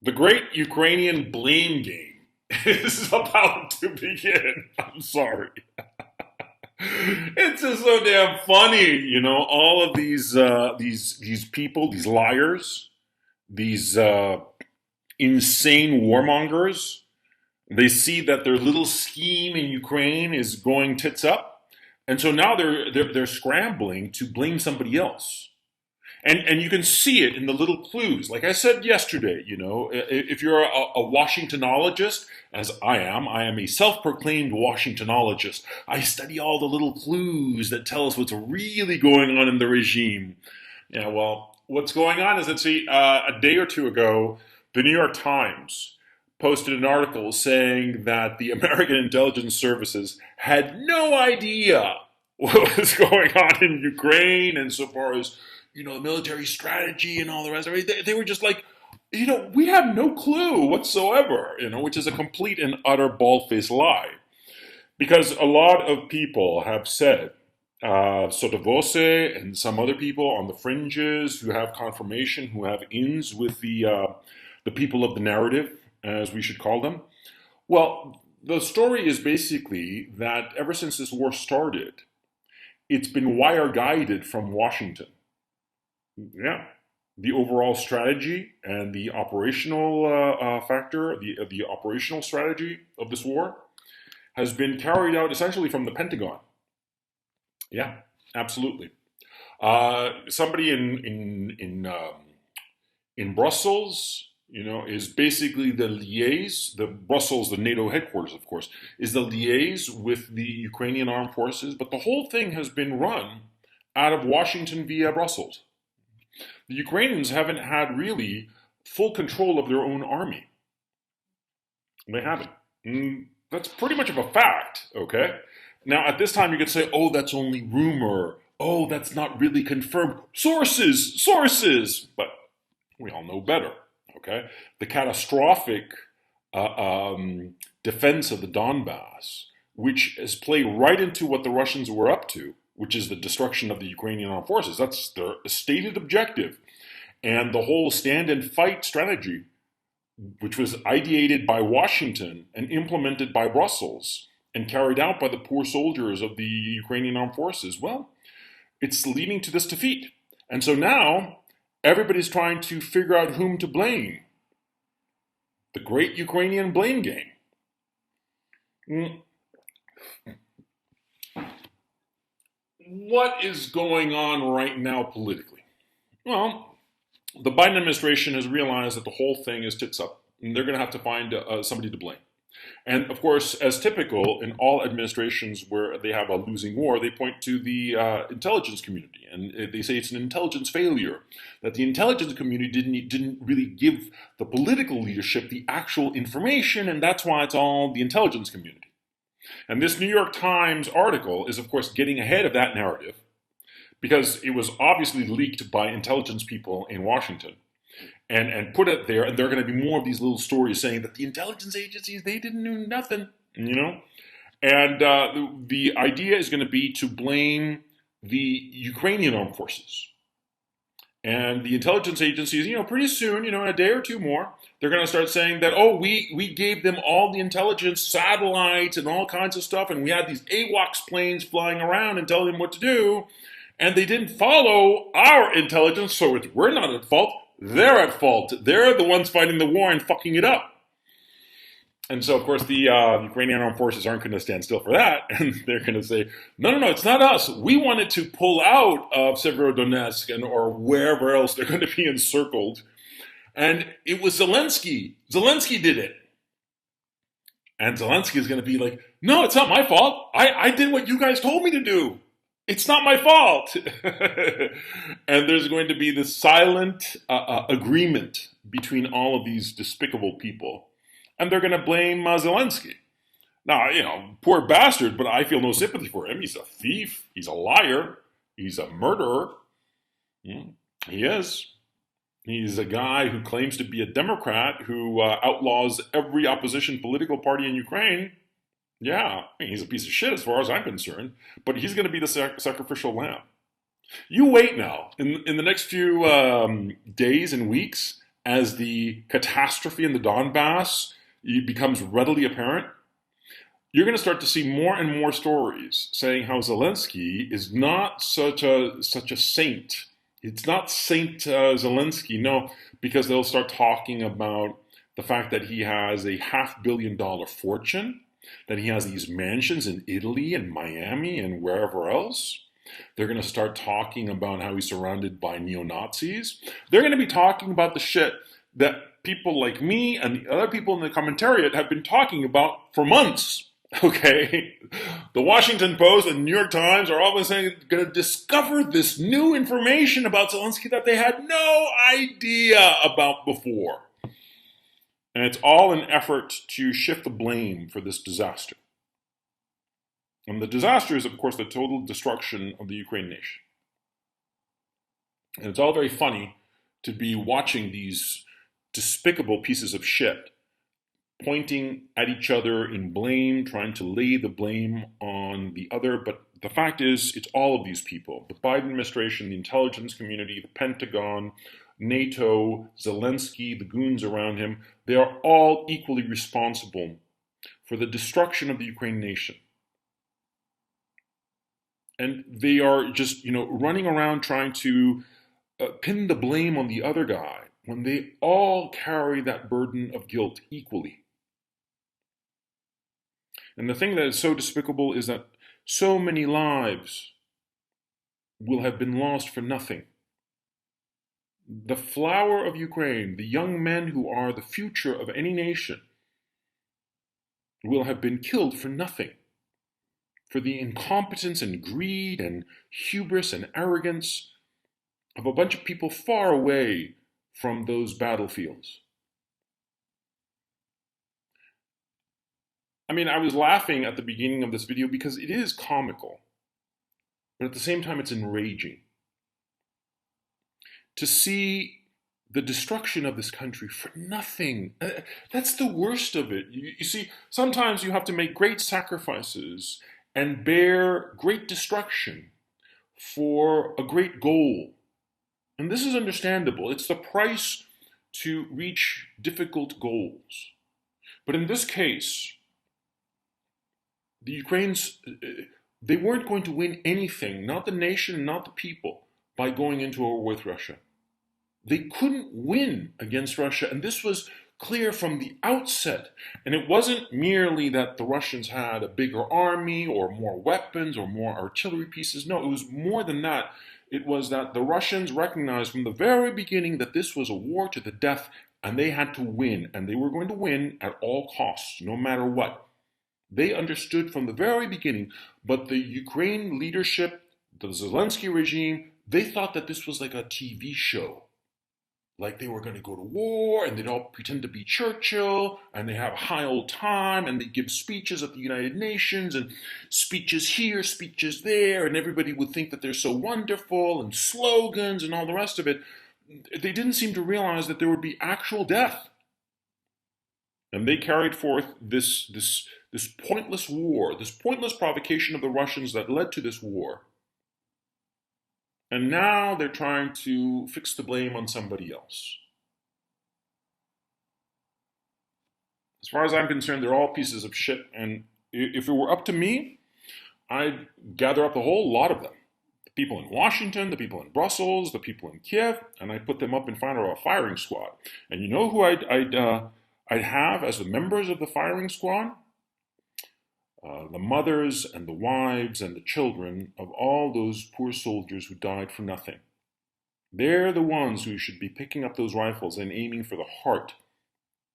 The great Ukrainian blame game is about to begin. I'm sorry. It's just so damn funny, all of these people, these liars, these insane warmongers. They see that their little scheme in Ukraine is going tits up, and so now they're scrambling to blame somebody else. And you can see it in the little clues. Like I said yesterday, if you're a Washingtonologist, as I am a self-proclaimed Washingtonologist. I study all the little clues that tell us what's really going on in the regime. Yeah, well, what's going on is that, see, a day or two ago, the New York Times posted an article saying that the American intelligence services had no idea what was going on in Ukraine, and so far as the military strategy and all the rest of it. They were just like, we have no clue whatsoever, which is a complete and utter bald-faced lie. Because a lot of people have said, Sotovose and some other people on the fringes who have confirmation, who have ins with the people of the narrative, as we should call them. Well, the story is basically that ever since this war started, it's been wire-guided from Washington. Yeah, the overall strategy and the operational factor, the operational strategy of this war has been carried out essentially from the Pentagon. Yeah, absolutely. Somebody in Brussels, is basically the liaise. The Brussels, the NATO headquarters, of course, is the liaise with the Ukrainian armed forces. But the whole thing has been run out of Washington via Brussels. The Ukrainians haven't had really full control of their own army. They haven't. That's pretty much of a fact, okay? Now, at this time, you could say, oh, that's only rumor. Oh, that's not really confirmed. Sources! But we all know better, okay? The catastrophic defense of the Donbass, which has played right into what the Russians were up to, which is the destruction of the Ukrainian armed forces. That's their stated objective. And the whole stand and fight strategy, which was ideated by Washington and implemented by Brussels and carried out by the poor soldiers of the Ukrainian armed forces, well, it's leading to this defeat. And so now everybody's trying to figure out whom to blame. The great Ukrainian blame game. What is going on right now politically? Well, the Biden administration has realized that the whole thing is tits up, and they're going to have to find somebody to blame. And of course, as typical in all administrations where they have a losing war, they point to the intelligence community, and they say it's an intelligence failure, that the intelligence community didn't really give the political leadership the actual information, and that's why it's all the intelligence community. And this New York Times article is, of course, getting ahead of that narrative because it was obviously leaked by intelligence people in Washington and put it there. And there are going to be more of these little stories saying that the intelligence agencies, they didn't do nothing, And the idea is going to be to blame the Ukrainian armed forces. And the intelligence agencies, pretty soon, in a day or two more, they're going to start saying that, oh, we gave them all the intelligence satellites and all kinds of stuff, and we had these AWACS planes flying around and telling them what to do, and they didn't follow our intelligence, so we're not at fault. They're at fault. They're the ones fighting the war and fucking it up. And so, of course, the Ukrainian armed forces aren't going to stand still for that. And they're going to say, no, it's not us. We wanted to pull out of Severodonetsk or wherever else they're going to be encircled. And it was Zelensky. Zelensky did it. And Zelensky is going to be like, no, it's not my fault. I did what you guys told me to do. It's not my fault. And there's going to be this silent agreement between all of these despicable people. And they're going to blame Zelensky. Now, poor bastard, but I feel no sympathy for him. He's a thief. He's a liar. He's a murderer. He is. He's a guy who claims to be a Democrat who outlaws every opposition political party in Ukraine. Yeah, he's a piece of shit as far as I'm concerned, but he's going to be the sacrificial lamb. You wait now. In the next few days and weeks, as the catastrophe in the Donbass becomes readily apparent, you're going to start to see more and more stories saying how Zelensky is not such a saint. It's not Saint Zelensky, no, because they'll start talking about the fact that he has a $500 million fortune, that he has these mansions in Italy and Miami and wherever else. They're going to start talking about how he's surrounded by neo-Nazis. They're going to be talking about the shit that people like me and the other people in the commentariat have been talking about for months. Okay, the Washington Post and New York Times are all of a sudden going to discover this new information about Zelensky that they had no idea about before. And it's all an effort to shift the blame for this disaster. And the disaster is, of course, the total destruction of the Ukraine nation. And it's all very funny to be watching these despicable pieces of shit pointing at each other in blame, trying to lay the blame on the other. But the fact is, it's all of these people. The Biden administration, the intelligence community, the Pentagon, NATO, Zelensky, the goons around him, they are all equally responsible for the destruction of the Ukraine nation. And they are just, running around trying to pin the blame on the other guy when they all carry that burden of guilt equally. And the thing that is so despicable is that so many lives will have been lost for nothing. The flower of Ukraine, the young men who are the future of any nation, will have been killed for nothing, for the incompetence and greed and hubris and arrogance of a bunch of people far away from those battlefields. I mean, I was laughing at the beginning of this video because it is comical, but at the same time it's enraging to see the destruction of this country for nothing. That's the worst of it. You see, sometimes you have to make great sacrifices and bear great destruction for a great goal. And this is understandable. It's the price to reach difficult goals. But in this case, the Ukrainians, they weren't going to win anything, not the nation, not the people, by going into a war with Russia. They couldn't win against Russia, and this was clear from the outset. And it wasn't merely that the Russians had a bigger army or more weapons or more artillery pieces. No, it was more than that. It was that the Russians recognized from the very beginning that this was a war to the death, and they had to win, and they were going to win at all costs, no matter what. They understood from the very beginning, but the Ukraine leadership, the Zelensky regime, they thought that this was like a TV show. Like they were going to go to war, and they'd all pretend to be Churchill, and they have a high old time, and they give speeches at the United Nations, and speeches here, speeches there, and everybody would think that they're so wonderful, and slogans, and all the rest of it. They didn't seem to realize that there would be actual death. And they carried forth this pointless war, this pointless provocation of the Russians that led to this war. And now they're trying to fix the blame on somebody else. As far as I'm concerned, they're all pieces of shit. And if it were up to me, I'd gather up a whole lot of them. The people in Washington, the people in Brussels, the people in Kiev, and I'd put them up in front of a firing squad. And you know who I'd have as the members of the firing squad? The mothers and the wives and the children of all those poor soldiers who died for nothing. They're the ones who should be picking up those rifles and aiming for the heart